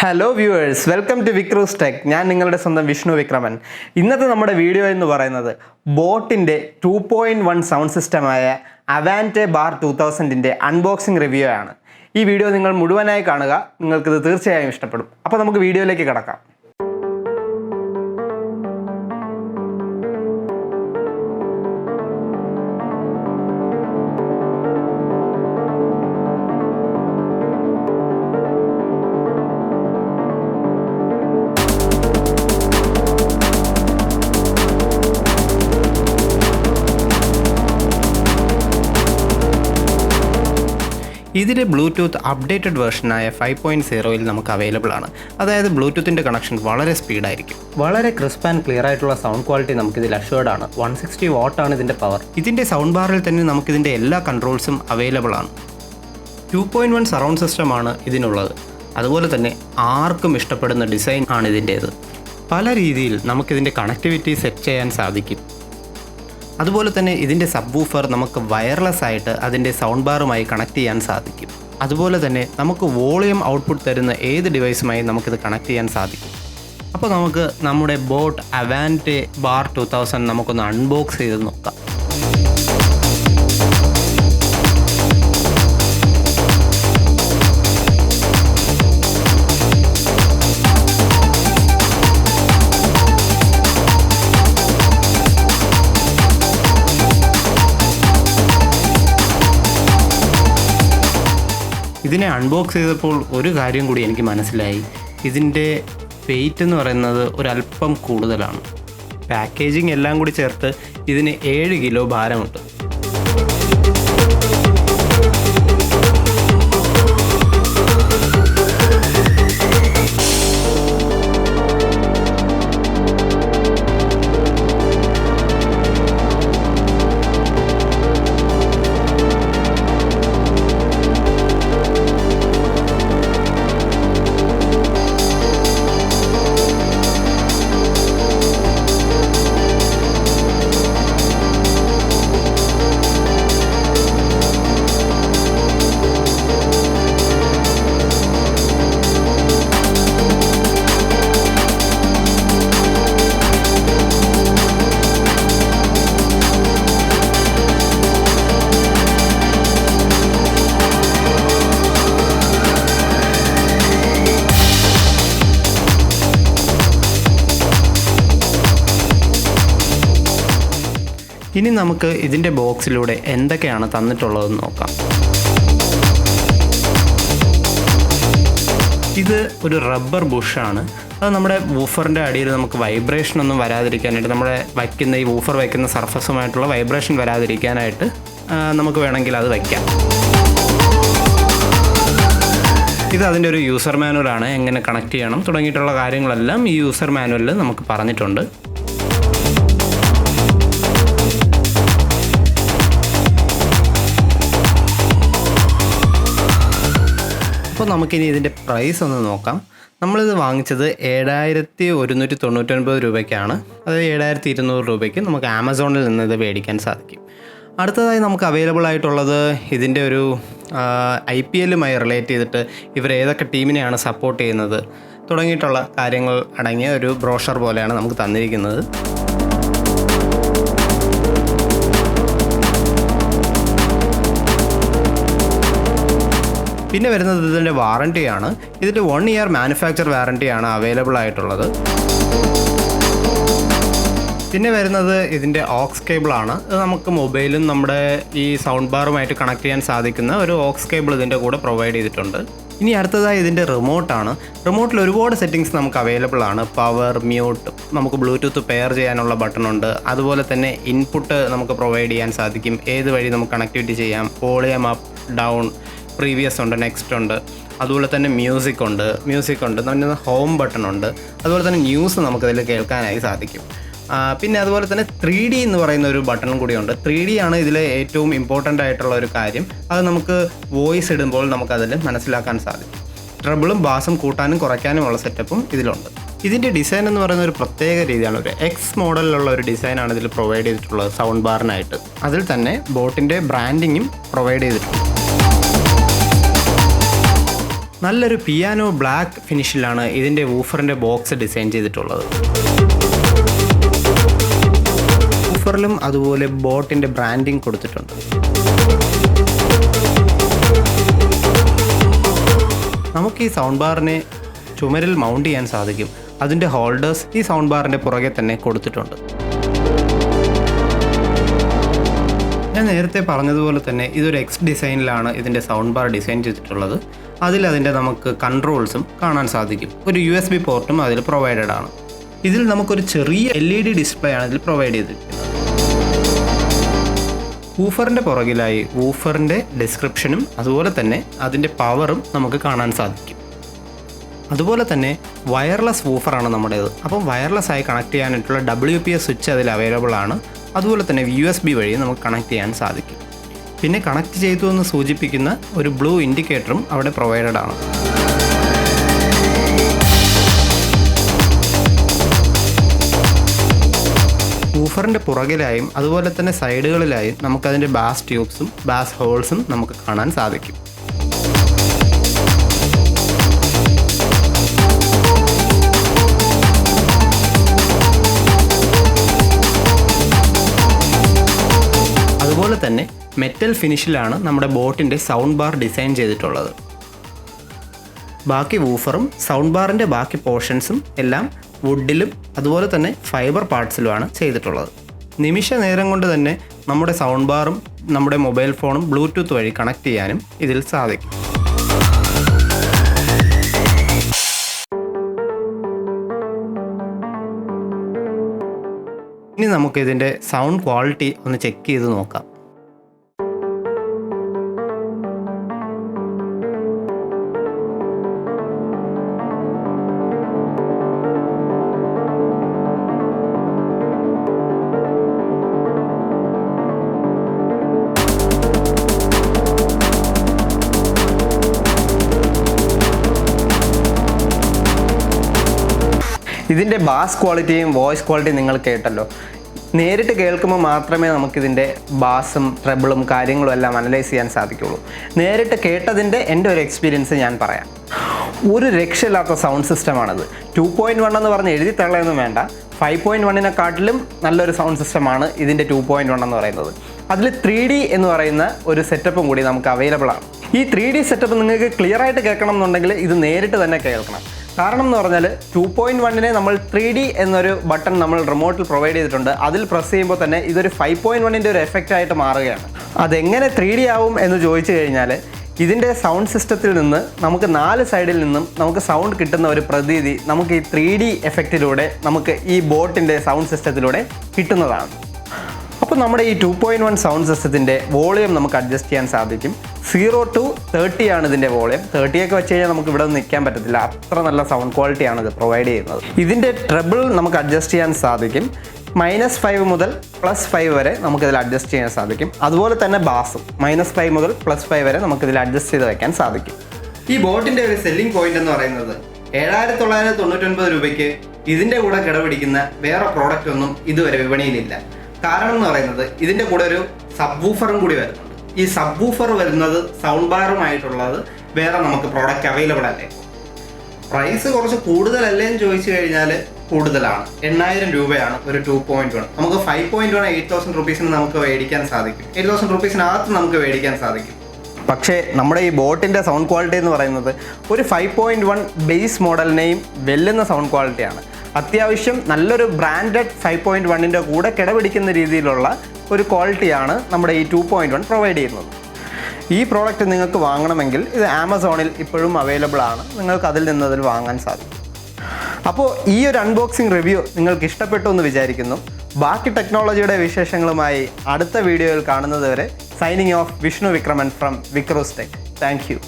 Hello viewers, welcome to വിക്രൂസ് tech. ഞാൻ നിങ്ങളുടെ സ്വന്തം വിഷ്ണു വിക്രമൻ. ഇന്നത്തെ നമ്മുടെ വീഡിയോ എന്ന് പറയുന്നത് ബോട്ടിൻ്റെ 2.1 സൗണ്ട് സിസ്റ്റമായ അവാൻറ്റെ ബാർ 2000ൻ്റെ അൺബോക്സിംഗ് റിവ്യൂ ആണ്. ഈ വീഡിയോ നിങ്ങൾ മുഴുവനായി കാണുക, നിങ്ങൾക്കിത് തീർച്ചയായും ഇഷ്ടപ്പെടും. അപ്പോൾ നമുക്ക് വീഡിയോയിലേക്ക് കടക്കാം. ഇതിൻ്റെ ബ്ലൂടൂത്ത് അപ്ഡേറ്റഡ് വേർഷനായ 5.0ൽ നമുക്ക് അവൈലബിൾ ആണ്. അതായത് ബ്ലൂടൂത്തിൻ്റെ കണക്ഷൻ വളരെ സ്പീഡായിരിക്കും. വളരെ ക്രിസ്പ് ആൻഡ് ക്ലിയർ ആയിട്ടുള്ള സൗണ്ട് ക്വാളിറ്റി നമുക്കിതിൽ അഷ്വേർഡ് ആണ്. 160 വാട്ടാണ് ഇതിൻ്റെ പവർ. ഇതിൻ്റെ സൗണ്ട് ബാറിൽ തന്നെ നമുക്കിതിൻ്റെ എല്ലാ കൺട്രോൾസും അവൈലബിൾ ആണ്. 2.1 സറൗണ്ട് സിസ്റ്റമാണ് ഇതിനുള്ളത്. അതുപോലെ തന്നെ ആർക്കും ഇഷ്ടപ്പെടുന്ന ഡിസൈൻ ആണ് ഇതിൻ്റേത്. പല രീതിയിൽ നമുക്കിതിൻ്റെ കണക്ടിവിറ്റി സെറ്റ് ചെയ്യാൻ സാധിക്കും. അതുപോലെ തന്നെ ഇതിൻ്റെ സബ് വൂഫർ നമുക്ക് വയർലെസ് ആയിട്ട് അതിൻ്റെ സൗണ്ട് ബാറുമായി കണക്ട് ചെയ്യാൻ സാധിക്കും. അതുപോലെ തന്നെ നമുക്ക് വോളിയം ഔട്ട്പുട്ട് തരുന്ന ഏത് ഡിവൈസുമായി നമുക്കിത് കണക്ട് ചെയ്യാൻ സാധിക്കും. അപ്പോൾ നമുക്ക് നമ്മുടെ ബോട്ട് അവാൻറ്റെ ബാർ 2000 നമുക്കൊന്ന് അൺബോക്സ് ചെയ്ത് നോക്കാം. ഇതിനെ അൺബോക്സ് ചെയ്തപ്പോൾ ഒരു കാര്യം കൂടി എനിക്ക് മനസ്സിലായി. ഇതിൻ്റെ വെയിറ്റ് എന്ന് പറയുന്നത് ഒരല്പം കൂടുതലാണ്. പാക്കേജിങ് എല്ലാം കൂടി ചേർത്ത് ഇതിന് 7 കിലോ ഭാരമുണ്ട്. ഇനി നമുക്ക് ഇതിൻ്റെ ബോക്സിലൂടെ എന്തൊക്കെയാണ് തന്നിട്ടുള്ളതെന്ന് നോക്കാം. ഇത് ഒരു റബ്ബർ ബുഷാണ്. അത് നമ്മുടെ വൂഫറിൻ്റെ അടിയിൽ നമുക്ക് വൈബ്രേഷനൊന്നും വരാതിരിക്കാനായിട്ട്, നമ്മുടെ ഈ വൂഫർ വയ്ക്കുന്ന സർഫസുമായിട്ടുള്ള വൈബ്രേഷൻ വരാതിരിക്കാനായിട്ട് നമുക്ക് വേണമെങ്കിൽ അത് വയ്ക്കാം. ഇത് അതിൻ്റെ ഒരു യൂസർ മാനുവലാണ്. എങ്ങനെ കണക്ട് ചെയ്യണം തുടങ്ങിയിട്ടുള്ള കാര്യങ്ങളെല്ലാം ഈ യൂസർ മാനുവലിൽ നമുക്ക് പറഞ്ഞിട്ടുണ്ട്. അപ്പോൾ നമുക്കിനി ഇതിൻ്റെ പ്രൈസ് ഒന്ന് നോക്കാം. നമ്മളിത് വാങ്ങിച്ചത് 7,199 രൂപയ്ക്കാണ്. അതായത് 7,200 രൂപയ്ക്ക് നമുക്ക് ആമസോണിൽ നിന്ന് ഇത് മേടിക്കാൻ സാധിക്കും. അടുത്തതായി നമുക്ക് അവൈലബിൾ ആയിട്ടുള്ളത് ഇതിൻ്റെ ഒരു IPLുമായി റിലേറ്റ് ചെയ്തിട്ട് ഇവർ ഏതൊക്കെ ടീമിനെയാണ് സപ്പോർട്ട് ചെയ്യുന്നത് തുടങ്ങിയിട്ടുള്ള കാര്യങ്ങൾ അടങ്ങിയ ഒരു ബ്രോഷർ പോലെയാണ് നമുക്ക് തന്നിരിക്കുന്നത്. പിന്നെ വരുന്നത് ഇതിൻ്റെ വാറൻറ്റിയാണ്. ഇതിൻ്റെ 1 ഇയർ മാനുഫാക്ചർ വാറൻറ്റിയാണ് അവൈലബിൾ ആയിട്ടുള്ളത്. പിന്നെ വരുന്നത് ഇതിൻ്റെ ഓക്സ് കേബിളാണ്. ഇത് നമുക്ക് മൊബൈലും നമ്മുടെ ഈ സൗണ്ട് ബാറുമായിട്ട് കണക്ട് ചെയ്യാൻ സാധിക്കുന്ന ഒരു ഓക്സ് കേബിൾ ഇതിൻ്റെ കൂടെ പ്രൊവൈഡ് ചെയ്തിട്ടുണ്ട്. ഇനി അടുത്തതായി ഇതിൻ്റെ റിമോട്ടാണ്. റിമോട്ടിൽ ഒരുപാട് സെറ്റിങ്സ് നമുക്ക് അവൈലബിൾ ആണ്. പവർ, മ്യൂട്ട്, നമുക്ക് ബ്ലൂടൂത്ത് പെയർ ചെയ്യാനുള്ള ബട്ടണുണ്ട്. അതുപോലെ തന്നെ ഇൻപുട്ട് നമുക്ക് പ്രൊവൈഡ് ചെയ്യാൻ സാധിക്കും. ഏത് വഴി നമുക്ക് കണക്ടിവിറ്റി ചെയ്യാം. വോളിയം അപ്പ്, ഡൗൺ, പ്രീവിയസ് ഉണ്ട്, നെക്സ്റ്റ് ഉണ്ട്. അതുപോലെ തന്നെ മ്യൂസിക് ഉണ്ട്. പിന്നെ ഹോം ബട്ടൺ ഉണ്ട്. അതുപോലെ തന്നെ ന്യൂസ് നമുക്കതിൽ കേൾക്കാനായി സാധിക്കും. പിന്നെ അതുപോലെ തന്നെ 3D എന്ന് പറയുന്ന ഒരു ബട്ടണും കൂടിയുണ്ട്. 3D ആണ് ഇതിലെ ഏറ്റവും ഇമ്പോർട്ടൻ്റ് ആയിട്ടുള്ള ഒരു കാര്യം. അത് നമുക്ക് വോയിസ് ഇടുമ്പോൾ നമുക്കതിൽ മനസ്സിലാക്കാൻ സാധിക്കും. ട്രബിളും ബാസും കൂട്ടാനും കുറയ്ക്കാനുമുള്ള സെറ്റപ്പും ഇതിലുണ്ട്. ഇതിൻ്റെ ഡിസൈൻ എന്ന് പറയുന്ന ഒരു പ്രത്യേക രീതിയാണ്. ഒരു എക്സ് മോഡലിലുള്ള ഒരു ഡിസൈനാണ് ഇതിൽ പ്രൊവൈഡ് ചെയ്തിട്ടുള്ളത് സൗണ്ട് ബാറിനായിട്ട്. അതിൽ തന്നെ ബോട്ടിൻ്റെ ബ്രാൻഡിങ്ങും പ്രൊവൈഡ് ചെയ്തിട്ടുണ്ട്. നല്ലൊരു പിയാനോ ബ്ലാക്ക് ഫിനിഷിലാണ് ഇതിൻ്റെ വൂഫറിൻ്റെ ബോക്സ് ഡിസൈൻ ചെയ്തിട്ടുള്ളത്. വൂഫറിലും അതുപോലെ ബോട്ടിൻ്റെ ബ്രാൻഡിങ് കൊടുത്തിട്ടുണ്ട്. നമുക്ക് ഈ സൗണ്ട് ബാറിനെ ചുമരിൽ മൗണ്ട് ചെയ്യാൻ സാധിക്കും. അതിൻ്റെ ഹോൾഡേഴ്സ് ഈ സൗണ്ട് ബാറിൻ്റെ പുറകെ തന്നെ കൊടുത്തിട്ടുണ്ട്. ഞാൻ നേരത്തെ പറഞ്ഞതുപോലെ തന്നെ ഇതൊരു എക്സ് ഡിസൈനിലാണ് ഇതിൻ്റെ സൗണ്ട് ബാർ ഡിസൈൻ ചെയ്തിട്ടുള്ളത്. അതിൻ്റെ നമുക്ക് കൺട്രോൾസും കാണാൻ സാധിക്കും. ഒരു USB പോർട്ടും അതിൽ പ്രൊവൈഡഡ് ആണ്. ഇതിൽ നമുക്കൊരു ചെറിയ LED ഡിസ്പ്ലേ ആണ് ഇതിൽ പ്രൊവൈഡ് ചെയ്തിരിക്കുന്നത്. വൂഫറിൻ്റെ പുറകിലായി വൂഫറിൻ്റെ ഡിസ്ക്രിപ്ഷനും അതുപോലെ തന്നെ അതിൻ്റെ പവറും നമുക്ക് കാണാൻ സാധിക്കും. അതുപോലെ തന്നെ വയർലെസ് വൂഫറാണ് നമ്മുടേത്. അപ്പം വയർലെസ് ആയി കണക്ട് ചെയ്യാനായിട്ടുള്ള WPS സ്വിച്ച് അതിൽ അവൈലബിൾ ആണ്. അതുപോലെ തന്നെ USB വഴി നമുക്ക് കണക്ട് ചെയ്യാൻ സാധിക്കും. പിന്നെ കണക്ട് ചെയ്തു എന്ന് സൂചിപ്പിക്കുന്ന ഒരു ബ്ലൂ ഇൻഡിക്കേറ്ററും അവിടെ പ്രൊവൈഡഡ് ആണ്. വൂഫറിൻ്റെ പുറകിലായും അതുപോലെ തന്നെ സൈഡുകളിലായും നമുക്കതിൻ്റെ ബാസ് ട്യൂബ്സും ബാസ് ഹോൾസും നമുക്ക് കാണാൻ സാധിക്കും. അതുപോലെ തന്നെ മെറ്റൽ ഫിനിഷിലാണ് നമ്മുടെ ബോട്ടിൻ്റെ സൗണ്ട് ബാർ ഡിസൈൻ ചെയ്തിട്ടുള്ളത്. ബാക്കി വൂഫറും സൗണ്ട് ബാറിൻ്റെ ബാക്കി പോർഷൻസും എല്ലാം വുഡിലും അതുപോലെ തന്നെ ഫൈബർ പാർട്സിലുമാണ് ചെയ്തിട്ടുള്ളത്. നിമിഷ നേരം കൊണ്ട് തന്നെ നമ്മുടെ സൗണ്ട് ബാറും നമ്മുടെ മൊബൈൽ ഫോണും ബ്ലൂടൂത്ത് വഴി കണക്ട് ചെയ്യാനും ഇതിൽ സാധിക്കും. ഇനി നമുക്കിതിൻ്റെ സൗണ്ട് ക്വാളിറ്റി ഒന്ന് ചെക്ക് ചെയ്ത് നോക്കാം. ഇതിൻ്റെ ബാസ് ക്വാളിറ്റിയും വോയിസ് ക്വാളിറ്റിയും നിങ്ങൾ കേട്ടല്ലോ. നേരിട്ട് കേൾക്കുമ്പോൾ മാത്രമേ നമുക്കിതിൻ്റെ ബാസും ട്രബിളും കാര്യങ്ങളും എല്ലാം അനലൈസ് ചെയ്യാൻ സാധിക്കുകയുള്ളൂ. നേരിട്ട് കേട്ടതിൻ്റെ എൻ്റെ ഒരു എക്സ്പീരിയൻസ് ഞാൻ പറയാം. ഒരു രക്ഷയില്ലാത്ത സൗണ്ട് സിസ്റ്റമാണിത്. 2.1 എന്ന് പറഞ്ഞ് എഴുതി തള്ളയൊന്നും വേണ്ട. 5.1-നെക്കാട്ടിലും നല്ലൊരു സൗണ്ട് സിസ്റ്റമാണ് ഇതിൻ്റെ 2.1 എന്ന് പറയുന്നത്. അതിൽ 3D എന്ന് പറയുന്ന ഒരു സെറ്റപ്പും കൂടി നമുക്ക് അവൈലബിൾ ആണ്. ഈ 3D സെറ്റപ്പ് നിങ്ങൾക്ക് ക്ലിയർ ആയിട്ട് കേൾക്കണം എന്നുണ്ടെങ്കിൽ ഇത് നേരിട്ട് തന്നെ കേൾക്കണം. കാരണം എന്ന് പറഞ്ഞാൽ 2.1-നെ നമ്മൾ 3D എന്നൊരു ബട്ടൺ നമ്മൾ റിമോട്ടിൽ പ്രൊവൈഡ് ചെയ്തിട്ടുണ്ട്. അതിൽ പ്രസ് ചെയ്യുമ്പോൾ തന്നെ ഇതൊരു 5.1-ൻ്റെ ഒരു എഫക്റ്റ് ആയിട്ട് മാറുകയാണ്. അതെങ്ങനെ 3D ആവും എന്ന് ചോദിച്ചു കഴിഞ്ഞാൽ ഇതിൻ്റെ സൗണ്ട് സിസ്റ്റത്തിൽ നിന്ന് നമുക്ക് 4 സൈഡിൽ നിന്നും നമുക്ക് സൗണ്ട് കിട്ടുന്ന ഒരു പ്രതീതി നമുക്ക് ഈ 3D എഫക്റ്റിലൂടെ നമുക്ക് ഈ ബോട്ടിൻ്റെ സൗണ്ട് സിസ്റ്റത്തിലൂടെ കിട്ടുന്നതാണ്. അപ്പോൾ നമ്മുടെ ഈ 2.1 സൗണ്ട് സിസ്റ്റത്തിൻ്റെ വോളിയം നമുക്ക് അഡ്ജസ്റ്റ് ചെയ്യാൻ സാധിക്കും. 0 to 30 ആണ് ഇതിൻ്റെ വോളിയം. 30 വെച്ച് കഴിഞ്ഞാൽ നമുക്ക് ഇവിടെ നിൽക്കാൻ പറ്റത്തില്ല. അത്ര നല്ല സൗണ്ട് ക്വാളിറ്റിയാണ് ഇത് പ്രൊവൈഡ് ചെയ്യുന്നത്. ഇതിൻ്റെ ട്രബിൾ നമുക്ക് അഡ്ജസ്റ്റ് ചെയ്യാൻ സാധിക്കും. -5 മുതൽ +5 വരെ നമുക്കിതിൽ അഡ്ജസ്റ്റ് ചെയ്യാൻ സാധിക്കും. അതുപോലെ തന്നെ ബാസും -5 മുതൽ +5 വരെ നമുക്കിതിൽ അഡ്ജസ്റ്റ് ചെയ്ത് വയ്ക്കാൻ സാധിക്കും. ഈ ബോട്ടിൻ്റെ ഒരു സെല്ലിംഗ് പോയിന്റ് എന്ന് പറയുന്നത് 7,999 രൂപയ്ക്ക് ഇതിൻ്റെ കൂടെ കിടപിടിക്കുന്ന വേറെ പ്രോഡക്റ്റ് ഒന്നും ഇതുവരെ വിപണിയിലില്ല. കാരണം എന്ന് പറയുന്നത് ഇതിൻ്റെ കൂടെ ഒരു സബ് വൂഫറും കൂടി വരുന്നുണ്ട്. ഈ സബ് വൂഫർ വരുന്നത് സൗണ്ട് ബാറുമായിട്ടുള്ളത് വേറെ നമുക്ക് പ്രോഡക്റ്റ് അവൈലബിൾ അല്ലേ. പ്രൈസ് കുറച്ച് കൂടുതലല്ലേ എന്ന് ചോദിച്ചു കഴിഞ്ഞാൽ കൂടുതലാണ്. 8,000 രൂപയാണ് ഒരു 2.1. നമുക്ക് 5.1 8,000 റുപ്പീസിന് നമുക്ക് മേടിക്കാൻ സാധിക്കും. 8,000 റുപ്പീസിനകത്ത് നമുക്ക് മേടിക്കാൻ സാധിക്കും. പക്ഷേ നമ്മുടെ ഈ ബോട്ടിൻ്റെ സൗണ്ട് ക്വാളിറ്റി എന്ന് പറയുന്നത് ഒരു 5.1 ബേസ് മോഡലിനെയും വെല്ലുന്ന സൗണ്ട് ക്വാളിറ്റിയാണ്. അത്യാവശ്യം നല്ലൊരു ബ്രാൻഡഡ് 5.1-ൻ്റെ കൂടെ കിടപിടിക്കുന്ന രീതിയിലുള്ള ഒരു ക്വാളിറ്റിയാണ് നമ്മുടെ ഈ 2.1 പ്രൊവൈഡ് ചെയ്യുന്നത്. ഈ പ്രോഡക്റ്റ് നിങ്ങൾക്ക് വാങ്ങണമെങ്കിൽ ഇത് ആമസോണിൽ ഇപ്പോഴും അവൈലബിൾ ആണ്. നിങ്ങൾക്ക് അതിൽ വാങ്ങാൻ സാധിക്കും. അപ്പോൾ ഈ ഒരു അൺബോക്സിംഗ് റിവ്യൂ നിങ്ങൾക്ക് ഇഷ്ടപ്പെട്ടു എന്ന് വിചാരിക്കുന്നു. ബാക്കി ടെക്നോളജിയുടെ വിശേഷങ്ങളുമായി അടുത്ത വീഡിയോയിൽ കാണുന്നത് വരെ signing off Vishnu Vikraman from വിക്രോസ് ടെക്. Thank U.